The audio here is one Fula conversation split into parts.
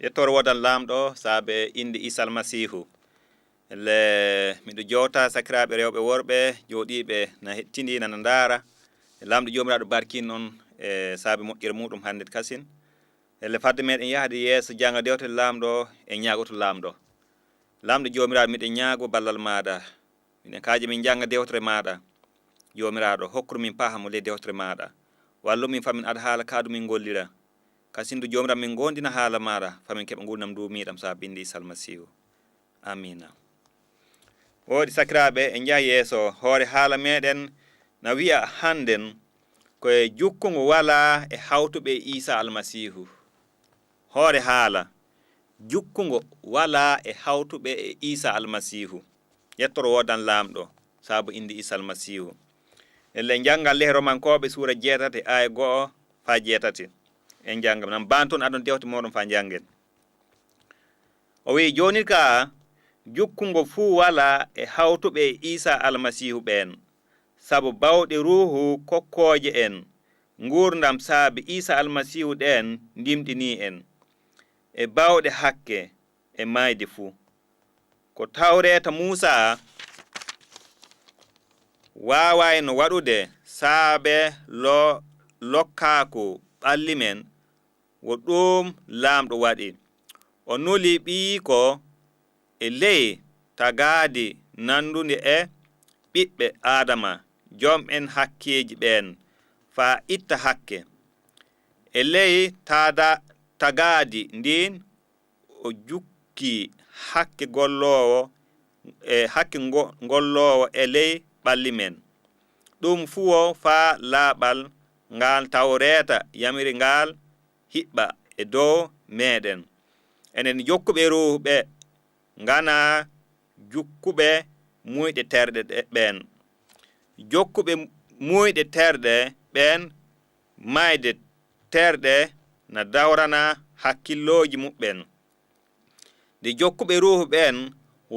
Yettor wodan lamɗo saabe inde Isaa Almasiihu le miɗo jowta sakiraaɓe rewɓe worɓe jooɗiɓe na hettindi nana ndaara lamɗo jomiraɗo barkin on e saabe moƴƴere muɗum hande kasin elle fadde meɗen yahde yeeso janga dewte lamɗo e ñaagoto lamɗo jomiraɗo miɗen ñaago ballal maɗa minen kaaje min janga dewtere maɗa jomiraɗo hokkuru min pahamo le dewtere maɗa wallu min famin ada haala kaadu min gollira kasindu jomiraɗo min gondina haala maɗa famin keɓa gurnam dumiɗam sa bindi Isaa Almasiihu amina woodi sakiraɓe en jaha yeeso hoore haala meɗen na wi'a hannden koye jukkungo wala e hawtuɓe Isaa Almasiihu hoore haala jukkungo wala e hawtuɓe e Isaa Almasiihu yettoro wodan lamɗo saabu indi Isaa Almasiihu elle jangal le romankoɓe suura 7 aya 1 fa 7 en jangam nan banton adon dewte moɗon fa jangen o wi joni ka jukkungo fu wala e hawtuɓe e Isaa Almasiihu ɓen sabu bawɗe ruhu kokkoje en ngurdam saabi Isaa Almasiihu ɗen ndimɗini en e bawɗe hakke e mayde fu ko tawreta Musa wawayno waɗude saabe lokkaku ɓalli men wo ɗum lamɗo waɗi o nuli ɓii ko e ley tagaadi nandude e ɓiɓɓe adama jom en hakkeji ɓen fa itta hakke e ley tagaadi ndin o jukki hakke gollowo gollowo e ley ɓalli men ɗum fuwo fa laaɓal ngal tawreta yamiri ngal hiɓɓa e dow meɗen enen jokkuɓe ruhuɓe ngana jukkuɓe muyɗe terɗe ɓen jokkuɓe muyɗe terɗe ɓen mayde terɗe na dawrana hakkilloji muɓɓen de jokkuɓe ruhu ɓen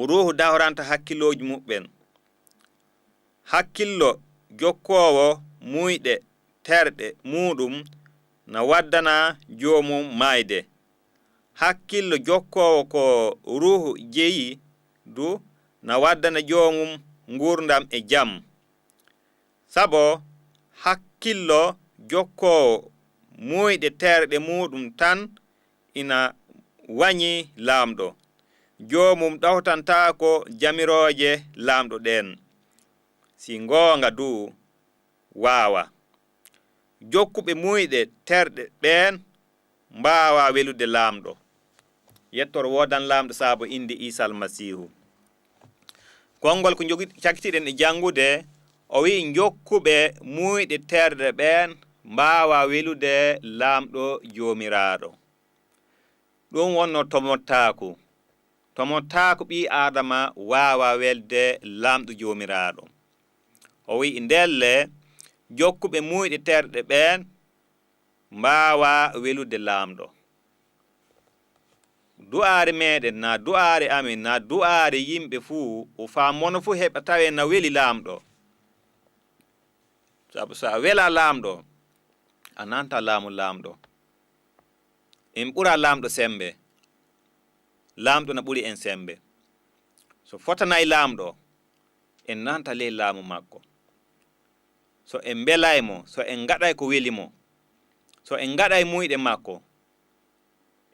ruhu dawranta hakkilloji muɓɓen hakkillo jokkowo muyɗe terɗe muɗum na waddana jomum mayde hakkillo jokkowo ko ruhu jeyi du na waddana jomum ngurdam e jam sabo hakkillo jokkowo muyɗe terɗe muɗum tan ina wañi lamɗo jomum ɗawtanta ko jamiroje lamɗo ɗen si gonga du wawa jokkuɓe muyɗe terɗe ɓen mbawa welude lamɗo yettoro wodan lamɗo saabu indi Isaa Almasiihu kongol ko cakitiɗen e jangude o wi jokkuɓe muyɗe terɗe ɓen mbawa welude lamɗo jomiraɗo ɗum wonno tomottaku ɓi adama wawa welde lamɗo jomiraɗo o wi ndelle jokkuɓe muyɗe terɗe ɓen mbawa welude lamɗo du'are meɗen na du'are amin na du'are yimɓe fu o famono fu heɓa tawe na weli lamɗo sabu sa wela lamɗo a nanta laamu lamɗo en ɓura lamɗo sembe lamɗo na ɓuri en sembe so fotanay lamɗo en nanta ley laamu makko so en belaymo so en gaɗay ko welimo so en gaɗay muyɗe makko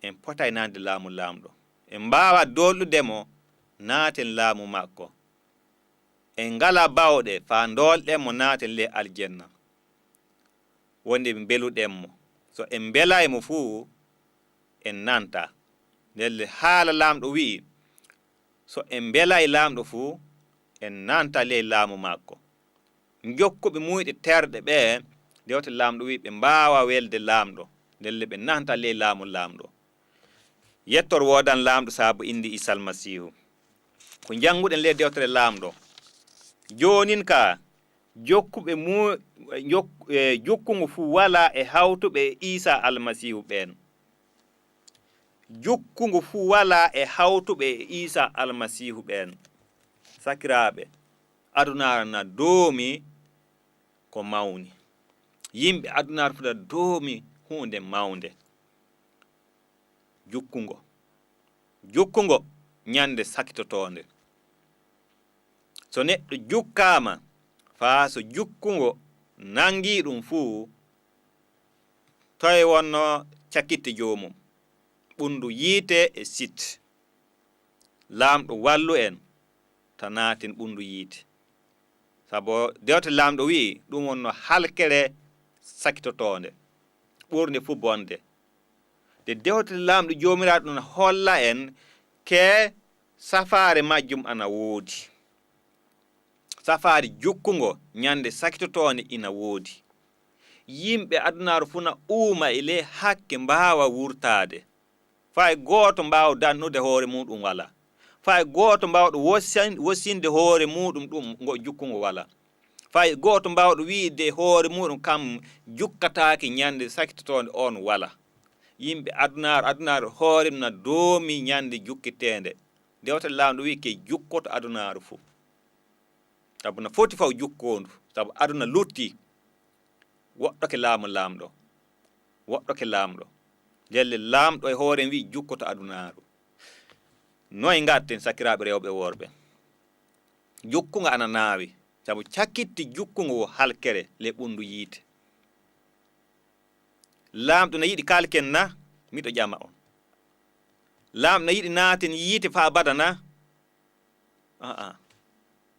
en potay nande laamu lamɗo en mbawa dolɗudemo naaten laamu makko en ngala bawɗe fa dolɗenmo naaten le aljanna wonde beluɗenmo so en belaymo fu en nanta ndelle haala lamɗo wi'i so en belay lamɗo fu en nanta le laamu makko jokkuɓe muyɗe terɗe ɓe dewte lamɗo wi ɓe mbawa welde lamɗo ndelle ɓe nanta le laamu lamɗo yettor wodan lamɗo saabu indi Isaa Almasiihu ko janguɗen le dewtere lamɗo jonin ka jokkuɓe jukkungo fu wala e hawtuɓe e Isaa Almasiihu ɓen jukkungo fu wala e hawtuɓe e Isaa Almasiihu ɓen sakiraɓe adunara na doomi ko mawni yimɓe adunara fuɗa doomi hunde mawnde jukkungo nyande sakitotonde so neɗɗo jukkama faa so jukkungo nangi ɗum fuu toye wonno cakkitte joomum ɓundu yiite e sit laamɗo wallu en ta naatin ɓundu yiite sabo dewte laamɗo wi ɗum wonno halkere sakitotonde ɓurde fu bonde de dewte laamɗo joomiraaɗo na holla en ke safaare majjum ana woodi safaari jukkungo nyande sakitotonde ina woodi yimɓe adunaru funa uuma ile hakke mbaawa wurtaade fay gooto mbaawa dannude hoore muɗum wala fay gooto mbawɗo wosinde hoore muɗum ɗum ngo jukkungo wala fay gooto mbawɗo wiide hoore muɗum kam jukkataake nyande sakitotonde on wala yimɓe adunaru hoore na doomi nyande jukkitende dewta laamɗo wi ke jukkoto adunaru fu sabu na foti faw jukkondu sabu aduna lutti woɗɗo ke laamɗo jelle laamɗo e hoore wi jukkoto adunaru noy ngatten sakiraaɓe rewɓe worɓe jukkungo ana naawi sabu cakkitti jukkungo halkere le ɓundu yiite laamɗo na yiɗi kalken na miɗo ƴama on laamɗo na yiɗi naaten yiite faa badana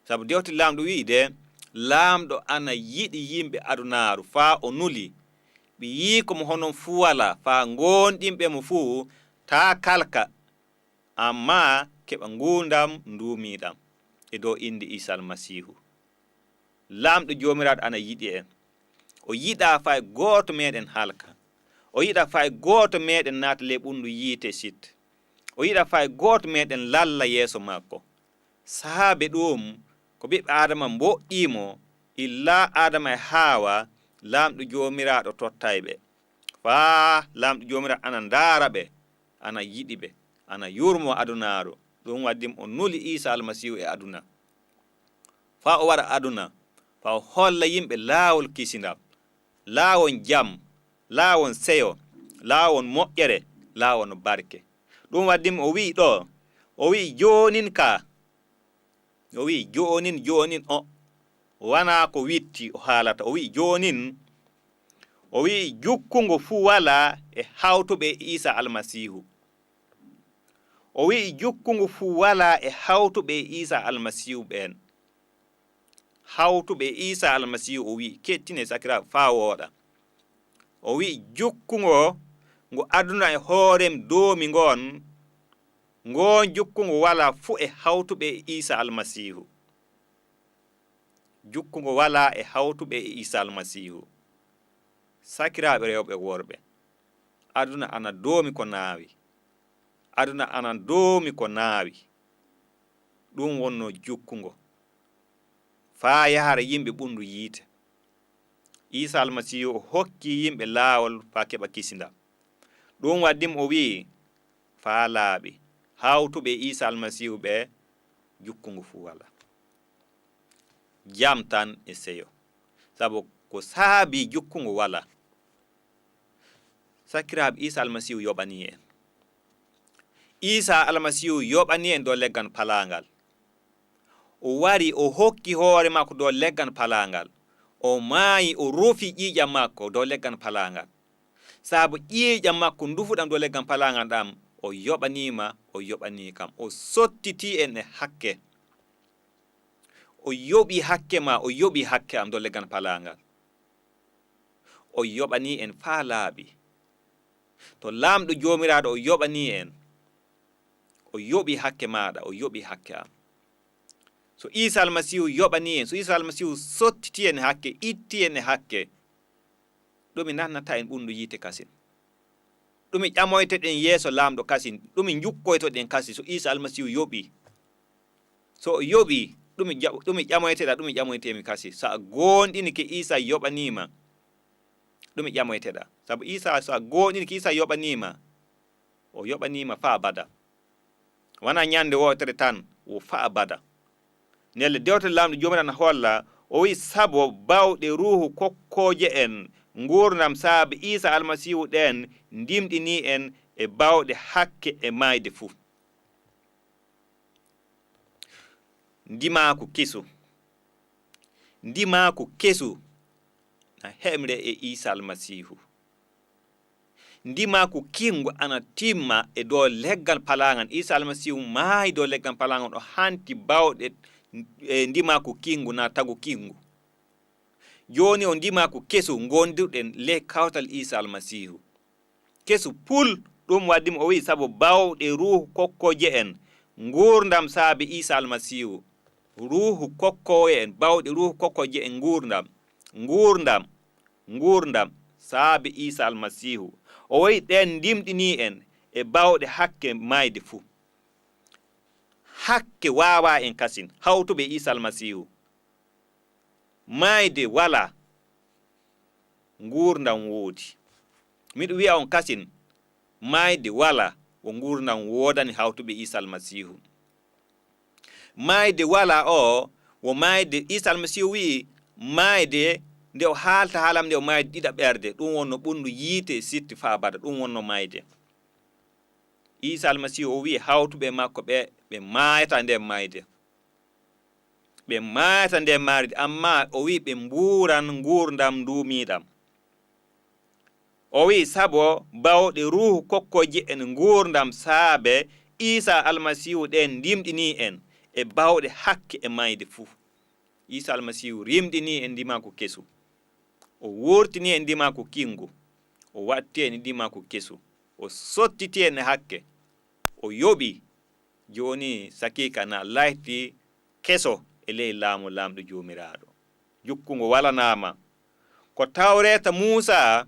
sabu dewte laamɗo wiide laamɗo ana yiɗi yimɓe adunaru faa o nuli ɓe yii komo honon fuu wala faa gonɗinɓe mo fuu taa kalka amma keɓa ngundam ndumiɗam e dow inde Isaa Almasiihu laamɗo joomiraaɗo ana yiɗi en o yiɗa fay gooto meɗen halka o yiɗa fay gooto meɗen naata le ɓundu yiite sit o yiɗa fay gooto meɗen lalla yeeso makko saabe ɗum ko ɓiɓɓe adama mboɗɗimo illa adama e haawa laamɗo joomiraaɗo tottayɓe faa laamɗo joomiraaɗo ana ndaara ɓe ana yiɗi ɓe ana yurmo adunaru ɗum waddim o nuli Isaa Almasiihu e aduna faa o wara aduna faa o holla yimɓe laawol kisindam laawon jam laawon seyo laawon moƴƴere laawon barke ɗum waddim o wi ɗo o wi jonin ka o wi jonin o wana ko witti o haalata o wi jonin o wi jukkungo fu wala e hawtuɓe Isaa Almasiihu o wi jukkungo fu wala e hawtuɓe Isaa Almasiihu ɓen hawtuɓe Isaa Almasiihu o wi kettine sakira faa wooɗa o wi jukkungo ngo aduna e hoorem doomi ngon jukkungo wala fu e hawtuɓe Isaa Almasiihu jukkungo wala e hawtuɓe Isaa Almasiihu sakiraaɓe rewɓe worɓe aduna ana doomi ko naawi aduna ana doomi ko naawi ɗum wonno jukkungo faa yahara yimɓe ɓundu yiite Isaa Almasiihu hokki yimɓe laawol faa keɓa kisindam ɗum waddim o wi faa laaɓi hawtuɓe Isaa Almasiihu ɓe jukkungo fu wala jam tan e seyo sabu ko saabi jukkungo wala sakiraaɓe Isaa Almasiihu yoɓani en Isaa Almasiihu yoɓani en dow leggal palangal o wari o hokki hoore makko dow leggal palangal o maayi o rufi ƴiiƴam makko dow leggal palangal sabu ƴiiƴam makko ndufuɗam dow leggal palangal ɗam o yoɓani kam o sottiti en e hakke o yoɓi hakke ma o yoɓi hakke am dow leggal palangal o yoɓani en faa laaɓi to laamɗo joomiraaɗo o yoɓani en o yoɓi hakke maɗa o yoɓi hakke am so Isaa Almasiihu yoɓani en so Isaa Almasiihu sottiti en hakke itti en e hakke ɗumi nannata en ɓundu yiite kasin ɗumi ƴamoyteɗen yeeso laamɗo kasin ɗumi jukkoytoɗen kasi so Isaa Almasiihu yoɓi so o yoɓi ɗumi ƴamoyteɗa ɗumi ƴamoytemi kasi sa gonɗini ke Isaa yoɓanima ɗumi ƴamoyteɗa sabu Isaa so a gonɗini ke Isaa yoɓanima o yoɓanima faa bada wana ñande wotere tan o faa bada nelle dewte laamɗo jomiraɗo holla o wi sabo bawɗe ruhu kokkoje en ngurnam saabi Isaa Almasiihu ɗen ndimɗini en e bawɗe hakke e mayde fuu. Ndimaku kesu na hemre e Isaa Almasiihu. Ndimaku kingu ana timma e do leggal palangan. Isaa Almasiihu maayi do leggal palangan o hanti bawɗe ndimaku kingu na tagu kingu. Joni o ndimaku kesu gondirɗen le kawtal Isaa Almasiihu. Kesu pul ɗum waddimo o wi sabu bawɗe ruhu kokkoje en ngurdam saabi Isaa Almasiihu. Ruhu kokkoje en bawɗe ruhu kokkoje en ngurdam saabi Isaa Almasiihu. O wi ɗen ndimɗini en e bawɗe hakke mayde fuu. Hakke wawa en kasin hawtuɓe Isaa Almasiihu. Mayde wala ngurdam woodi. Miɗo wi'a on kasin mayde wala o ngurdam wodani hawtuɓe Isaa Almasiihu. Mayde wala o wo mayde Isaa Almasiihu wi mayde nde o haalta haalam nde o mayde ɗiɗa ɓerde ɗum wonno ɓundu yiite sitti fa bada ɗum wonno mayde. Isaa Almasiihu o wi hawtuɓe makko ɓe mayata nder mayde. Ɓe mayata nder mayde amma o wi ɓe mburan ngurdam ndumiɗam. O wi sabo bawɗe ruhu kokkoje en ngurdam saabe Isaa Almasiihu ɗen ndimɗini en e bawɗe hakke e mayde fuu. Isaa Almasiihu rimɗini en ndimaku kesu. O wurtini en ndimaku kingu. O watti en ndimaku kesu. O sottiti en hakke. O yoɓi joni sakika na layti keso e ley laamu lamɗo jomiraɗo. Jukkugo walanama ko tawreta Musa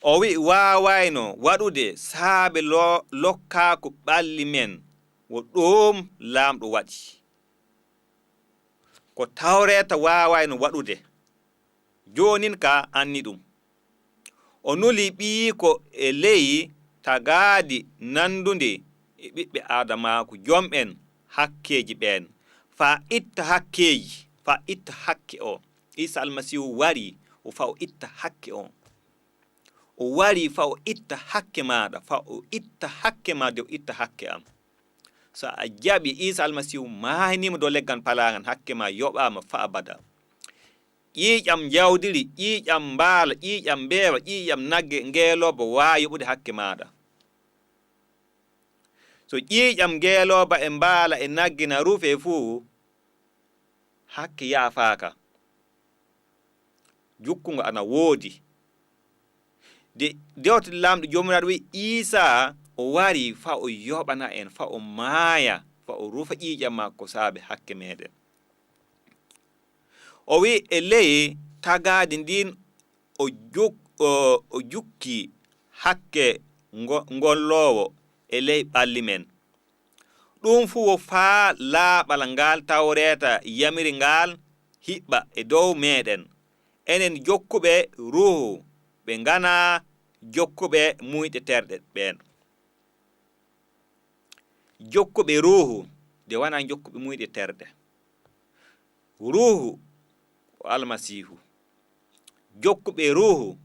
o wi wawayno waɗude saabe lokkaku ɓalli men wo ɗum lamɗo waɗi. Ko tawreta wawayno waɗude jonin ka anni ɗum. O nuli ɓiiko e ley tagaadi nandunde e ɓiɓɓe adamaku jom'en hakkeji ɓen fa itta hakke o. Isaa Almasiihu wari o fa o itta hakke o. O wari fa o itta hakke maɗa fa o itta hakke ma de o itta hakke am. So a jaɓi Isaa Almasiihu mahinima do leggal palangan hakke ma yoɓama fa abada. ƴiƴam jawdiri ƴiƴam mbaala ƴiƴam mbeewa ƴiƴam nagge ngeeloba waawi yoɓude hakke maɗa. So ƴiƴam ngeeloba e mbaala e nagge na rufe fuu hakke yaafaaka. Jukkugo ana woodi. Dewte lamɗo jomiraɗo wi Isaa o wari fa o yoɓana en fa o maaya fa o rufa ƴiƴam makko saabe hakke meɗen. O wi e ley tagaadi ndin o jukki hakke ngollowo e ley ɓalli men. Ɗum fu wo faa laaɓal ngal tawreta yamiri ngal hiɓɓa e dow meɗen. Enen jokkuɓe ruhu ɓe ngana jokkuɓe muyɗe terɗe ɓen. Jokkuɓe ruhu de wana jokkuɓe muyɗe terɗe. Ruhu o Almasiihu. Jokkuɓe ruhu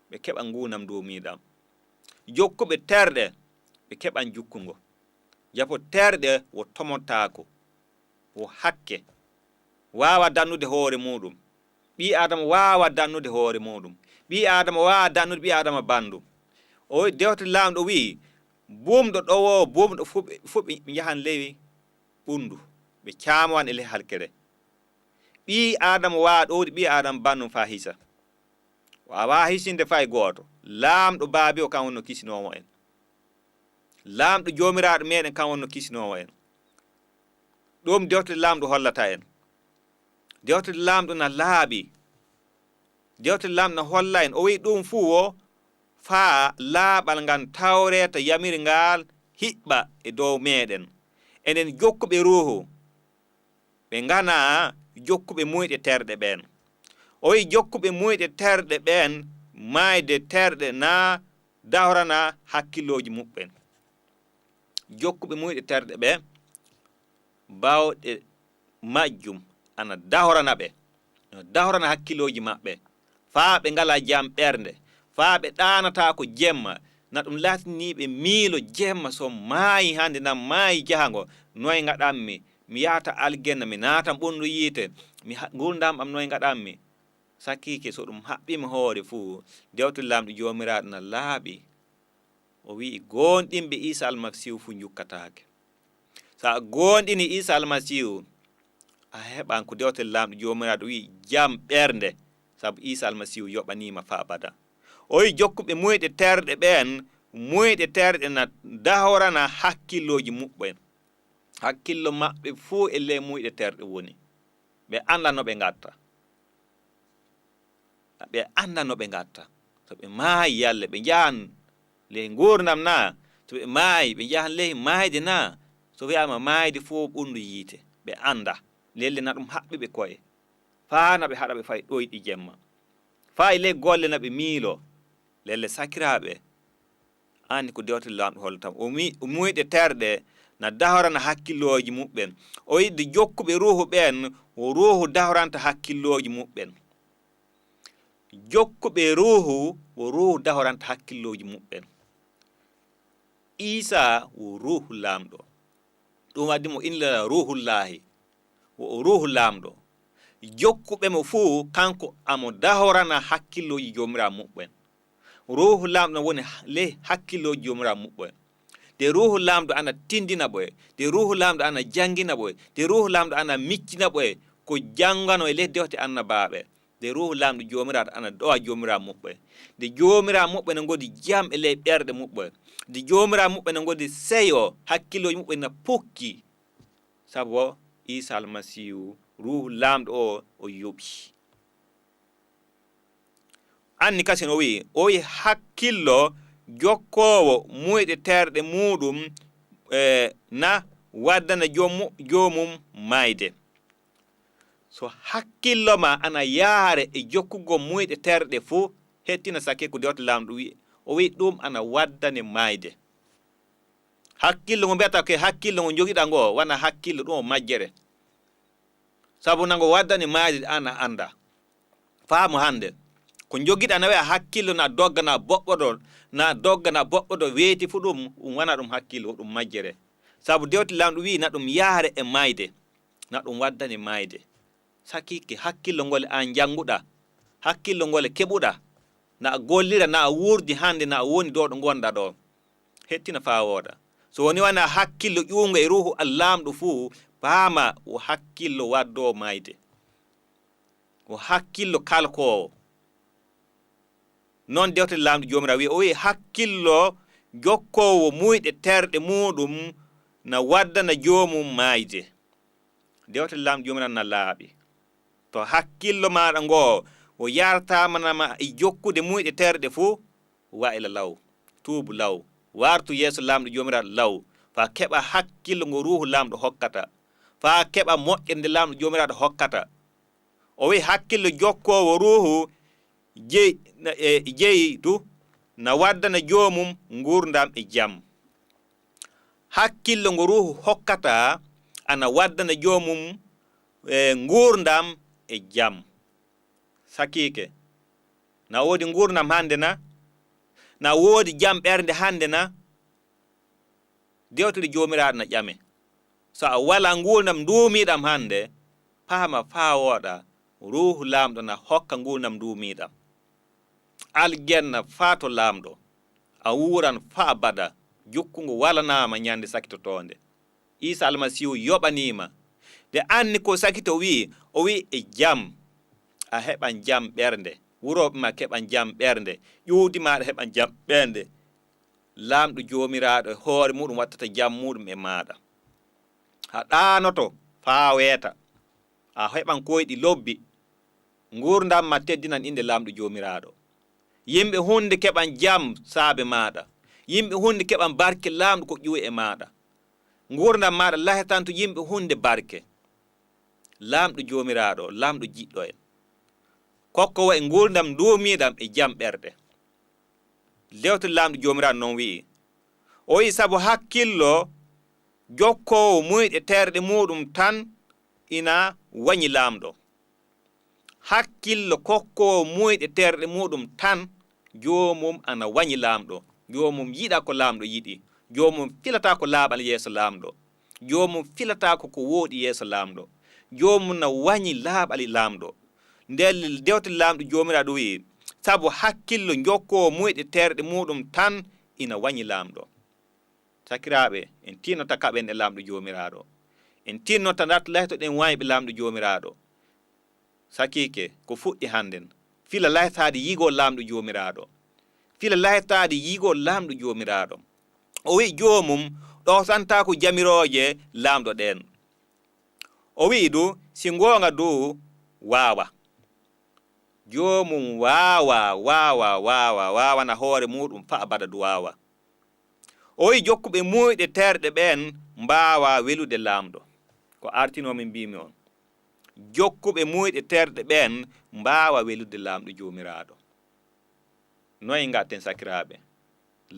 ɓe keɓan ngunam domiɗam. Jokkuɓe terɗe ɓe keɓan jukkugo. Jafo terɗe wo tomotako wo hakke wawa dannude hoore muɗum. Ɓi Adama wawa dannude hoore muɗum. Ɓi Adama wawa dannude ɓi Adama bandum. O dewte lamɗo wi bumɗo ɗowo bumɗo fu ɓe jahan lewi ɓundu ɓe camowan e ley halkere. Ɓi Adama wawa ɗowde ɓi Adama bandum fa hisa. Wawa hisinde fay goto. Lamɗo baabi o kan wonno kisinowo en. Lamɗo jomiraɗo meɗen kan wonno kisinowo en. Ɗum dewte lamɗo hollata en. Dewte lamɗo na laaɓi. Dewte lamɗo na holla en o wi ɗum fu o faa laaɓal ngan tawreta yamiri ngal hiɓɓa e dow meɗen. Enen jokkuɓe ruhu ɓe ngana jokkuɓe muyɗe terɗe ɓen. O wi jokkuɓe muyɗe terɗe ɓen mayde terɗe na dahorana hakkilloji muɓɓen. Jokkuɓe muyɗe terɗe ɓe bawɗe majjum ana dahorana ɓe, dahorana hakkilloji maɓɓe faa ɓe ngala jam ɓernde, faa ɓe ɗanata ko jemma na ɗum latiniɓe miilo jemma so maayi hande nam maayi jahango noy gaɗanmi mi yahata algenna mi naatan ɓundu yiite mi gurdam am noy gaɗanmi sakiki so ɗum haɓɓima hoore fuu dewte lamɗo jomiraɗo na laaɓi o wi gonɗinɓe Isaa Almasiihu fu jukkatake sa gonɗini Isaa Almasiihu a heɓan ko dewte lamɗo jomiraɗo wi jam ɓernde sabu Isaa Almasiihu yoɓanima fa abada o wi jokkuɓe muyɗe terɗe ɓen muyɗe terɗe na dahorana hakkilloji muɓɓen hakkillo maɓɓe fuu e ley muyɗe terɗe woni ɓe anda no ɓe gatta so ɓe maayi yalle ɓe jahan ley gurdam na so ɓe maayi ɓe jahan ley maayde na so wiyama maayde fuu ɓundu yiite ɓe anda lelle na ɗum haɓɓiɓe koye faa na ɓe haɗa ɓe fay ɗoyɗi jemma faa e ley golle na ɓe miilo lelle sakiraɓe anni ko dewte lamɗo holtam o muyɗe terɗe na dahorana hakkilloji muɓɓen o yidde jokkuɓe ruhu ɓen o ruhu dahoranta hakkilloji muɓɓen jokkuɓe ruhu o ruhu dahoranta hakkilloji muɓɓen Isaa o ruhu lamɗo ɗum waddi mo inlira ruhullahi o ruhu lamɗo jokkuɓe mo fuu kanko amo dahorana hakkilloji jomiraɗo muɓɓen ruhu lamɗo woni ley hakkilloji jomiraɗo muɓɓen de ruhu lamɗo ana tindina ɓoye de ruhu lamɗo ana jangina ɓoye de ruhu lamɗo ana miccina ɓoye ko jangano e ley dewte annabaɓe de ruhu lamɗo jomiraɗo ana ɗowa jomiraɗo muɓɓe de jomiraɗo muɓɓe ne godi jam e ley ɓerɗe muɓɓe de jomiraɗo muɓɓe ne godi seyo hakkilloji muɓɓe na pukki sabu Isaa Almasiihu ruhu lamɗo o yoɓi anni kasi no wi hakkillo jokkowo muyɗe terɗe muɗum na waddana jomum mayde so hakkillo ma ana yaare e jokkugol muyɗe terɗe fuu hettina sakke ko dewte lamɗo wi o wi ɗum ana waddane mayde hakkillo ngo mbiyata ke hakkillo ngo jogiɗa ngo wana hakkillo ɗum o majjere sabu nango waddane mayde ana anda faamu hande ko jogiɗa na wiya hakkillo na doggana boɓɓoɗo weeti fu ɗum wana ɗum hakkillo ɗum majjere sabu dewte lamɗo wi na ɗum yaare e mayde na ɗum waddane mayde sakiki hakkillo ngol an janguɗa hakkillo ngol keɓuɗa na a gollira na a wurdi hande na a woni ɗo ɗo gonɗa ɗo hettina fa woda so woni wana hakkillo ƴuwngo e ruhu allamɗo fuu paama o hakkillo waddo mayde o hakkillo kalkowo non dewte lamɗo jomiraɗo wi o wi hakkillo jokkowo muyɗe terɗe muɗum na waddana jomum mayde dewte lamɗo jomiraɗo na laaɓi to hakkillo maɗa ngo o yartamanama e jokkude muyɗe terɗe fuu wa ila law tuubu law wartu yeeso lamɗo jomiraɗo law fa keɓa hakkillo ngo ruhu lamɗo hokkata fa keɓa moƴƴirde lamɗo jomiraɗo hokkata o wi hakkillo jokkowo ruhu jeydu na waddana jomum gurdam e jam hakkillo ngo ruhu hokkata ana waddana jomum gurdam e jam sakike na wodi gurdam hande na wodi jam ɓernde hande na dewtude jomiraɗo na ƴame so a wala gurdam duumiɗam hande paama fa woɗa ruhu lamɗo na hokka gurdam duumiɗam aljanna fa to lamɗo a wuran fa abada jukkugo walanama ñande sakitotonde Isaa Almasiihu yoɓanima de anni ko sakito wi o wi e jam a heɓan jam ɓernde wuroɓe ma keɓan jam ɓernde ƴuudi maɗa heɓan jam ɓernde lamɗo jomiraɗo hoore muɗum wattata jam muɗum e maɗa ha ɗanoto fa weeta a heɓan koyɗi lobbi gurdam ma teddinan inde lamɗo jomiraɗo yimɓe hunde keɓan jam saabe maɗa yimɓe hunde keɓan barke lamɗo ko ƴuwe e maɗa gurdam maɗa lahetanto yimɓe hunde barke lamɗo jomiraɗo lamɗo jiɗɗo en kokko wa e gurdam duumiɗam e jam ɓerde dewte lamɗo jomiraɗo noon wi o wi sabu hakkillo jokkowo muyɗe terɗe muɗum tan ina wañi lamɗo hakkillo kokkowo muyɗe terɗe muɗum tan joomum ana wañi laamɗo joomum yiɗa ko laamɗo yiɗi joomum filata ko laaɓal yeeso laamɗo joomum filata ko wooɗi yeeso laamɗo joomum na wañi laaɓal laamɗo ndel dewte laamɗo joomiraaɗo wi sabu hakkillo jokko muyɗe terɗe muɗum tan ina wañi laamɗo sakiraaɓe en tinnota kaɓen e laamɗo joomiraaɗo en tinnota nat laytoɗen wayɓe laamɗo joomiraaɗo sakike ko fuɗɗi hannden fila laytaade yigol laamɗo joomiraaɗo fila laytaade yigol laamɗo joomiraaɗo o wi joomum ɗo santa ko jamirooje laamɗo ɗen o wi du si ngoonga du waawa joomum waawana hoore muɗum fa abada du waawa o wi jokkuɓe muyɗe terɗe ɓen mbaawa welude laamɗo ko artinomin mbimi on jokkuɓe muyɗe terɗe ɓen mbaawa welude laamɗo joomiraaɗo noye ngatten sakiraaɓe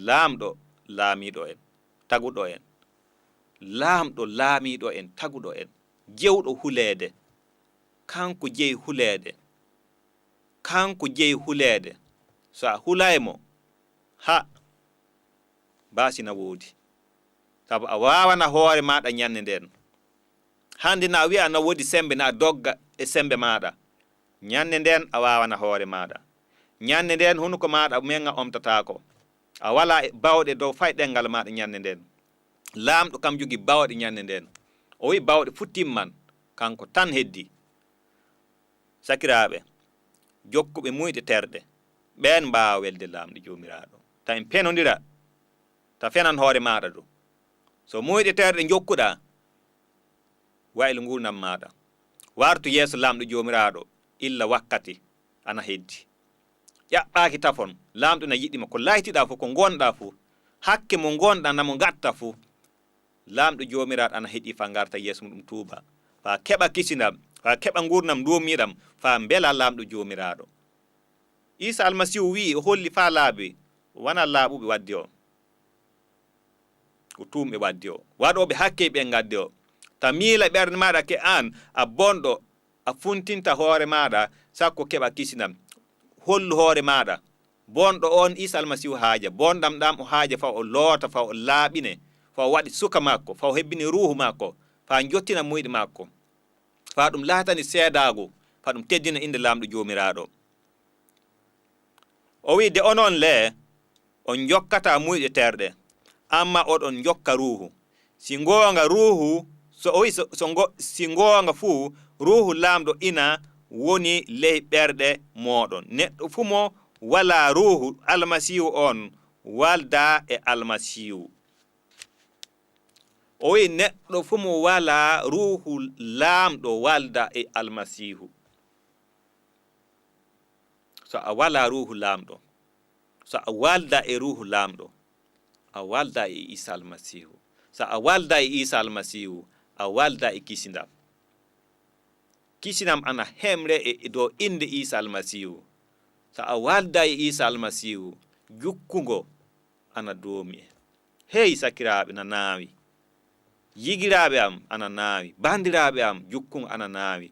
laamɗo laamiɗo en taguɗo en laamɗo laamiɗo en taguɗo en jewɗo huleede kanko jeyi huleede so a hulaymo ha baasina woodi sabu a waawana hoore maɗa ñande nden hande na wi'a na woodi sembe na dogga e sembe maɗa ñande nden a waawana hoore maɗa ñande nden hunuko maɗa menga omtatako a wala e bawɗe dow fay ɗengal maɗa ñande nden laamɗo kam jogi bawɗe ñande nden o wi bawɗe futtimman kanko tan heddi sakiraaɓe jokkuɓe muyɗe terɗe ɓen mbaawa welde laamɗo joomiraaɗo ta en penondira ta fenan hoore maɗa ɗo so muyɗe terɗe jokkuɗa waylo ngurnam maɗa wartu yeeso laamɗo joomiraaɗo illa wakkati ana heddi ƴaɓɓaaki tafon laamɗo na yiɗima ko laytiɗa fof ko gonɗa fof hakke mo gonɗa namo gatta fof laamɗo joomiraaɗo ana heɗi fa garta yeeso muɗum tuuba fa keɓa kisinam fa keɓa ngurnam duumiɗam fa mbela laamɗo joomiraaɗo Isaa Almasiihu wi o holli fa laabi wona laaɓuɓe waddi o ko tumɓe waddi o waɗoɓe hakke ɓe gaddi o ta miila ɓernde maɗa ke an a bonɗo a funtinta hoore maɗa sakko keɓa kisinam hollu hoore maɗa bonɗo on Isaa Almasiihu haaja bonɗam ɗam o haaja fa o loota fa o laaɓine fa o waɗi suka makko fa o hebbini ruhu makko fa jottina muyɗe makko fa ɗum laatani seedago fa ɗum teddina inde laamɗo joomiraaɗo o wi de onon le on jokkata muyɗe terɗe amma oɗon jokka ruhu si ngoonga ruhu so o wi si ngoonga fuu ruhu laamɗo ina woni ley ɓerɗe moɗon neɗɗo fuu mo wala ruhu almasihu on walda e almasihu o wi neɗɗo fuu mo wala ruhu laamɗo walda e almasihu so a wala ruhu laamɗo so a walda e ruhu laamɗo a walda e Isaa Almasiihu so a walda e Isaa Almasiihu a walda e kisinam ana hemre e dow inde Isaa Almasiihu so a walda e Isaa Almasiihu jukkugo ana doomi hey sakiraaɓe na naawi yigiraaɓe am ana naawi bandiraaɓe am jukkugo ana naawi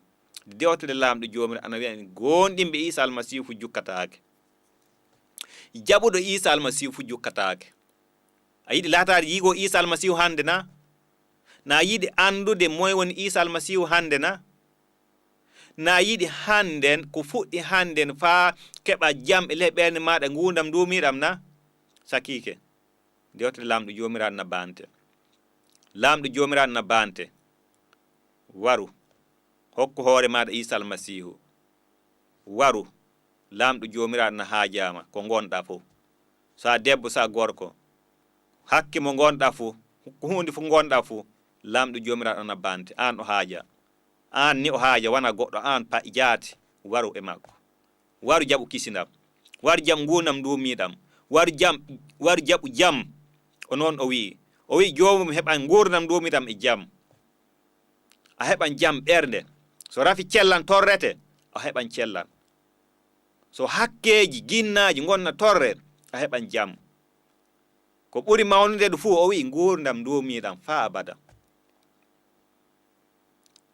dewtere laamɗo joomiraaɗo ana wiya gonɗinɓe Isaa Almasiihu jukkataake jaɓuɗo Isaa Almasiihu jukkataake a yiɗi laataade yigo Isaa Almasiihu hande na yiɗi andude moy woni Isaa Almasiihu hande na yiɗi hannden ko fuɗɗi hannden faa keɓa jam e ley ɓernde maɗa ngundam duumiɗam na sakike dewtere laamɗo joomiraaɗo na bante laamɗo joomiraaɗo na bante waru hokku hoore maɗa Isaa Almasiihu waru laamɗo joomiraaɗo na haajama ko gonɗa fof sa debbo sa gorko hakke mo gonɗa fof ko hunde fof gonɗa fof laamɗo joomiraaɗo na bante an o haaja an ni o haaja wana goɗɗo an pa jaati waru e makko waru jaɓu kisinam waru jam ngunam duumiɗam waru jaɓu jam o noon o wi joomum heɓan ngurdam duumiɗam e jam a heɓan jam ɓernde so rafi cellan torrete a heɓan cellan so hakkeji ginnaji gonna torre a heɓan jam ko ɓuri mawnude ɗo fuu o wi ngurdam duumiɗam fa abada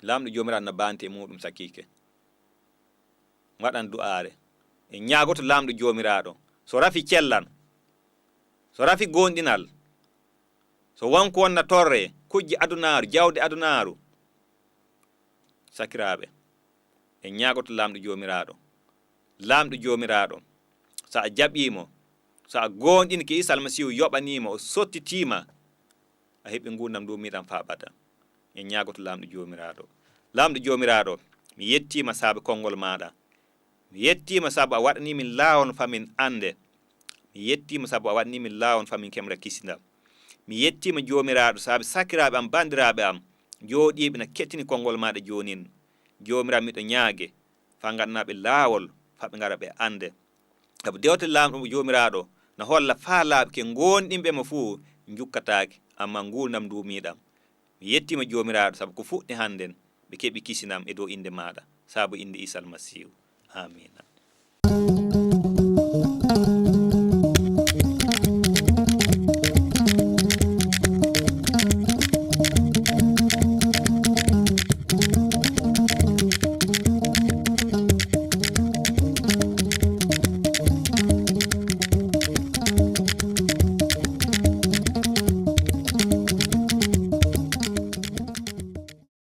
laamɗo joomiraaɗo na bante e muɗum sakike waɗan du'aare e ñaagoto laamɗo joomiraaɗo so rafi cellan so rafi gondinal so wonko wonna torre kujji adunaaru jawde adunaaru sakiraaɓe en ñaagoto laamɗo joomiraaɗo so a jaɓiimo so a gonɗini ko Isaa Almasiihu yoɓaniima o sottitiima a heɓi ngurdam duumiiɗam faaɓata en ñaagoto laamɗo joomiraaɗo mi yettiima saabu konngol maaɗa mi yettiima sabu a waɗaniimin laawol famin ande mi yettiima sabu a waɗaniimin laawol famin kemra kisindam mi yettiima joomiraaɗo sabu sakiraaɓe am banndiraaɓe am jooɗiiɓe na kettini konngol maaɗa joonin joomiraaɓe miɗo ñaage fa ngaɗanaaɓe laawol faɓe ngara ɓe ande sabu dewte laamɗo joomiraaɗo no holla faa laaɓe ke gonɗinɓe mo fuu jukkataake amma ngurdam duumiiɗam mi yettiima joomiraaɗo sabu ko fuɗɗi hannden ɓe keɓi kisinam e dow inde maaɗa sabu inde Isaa Almasiihu amina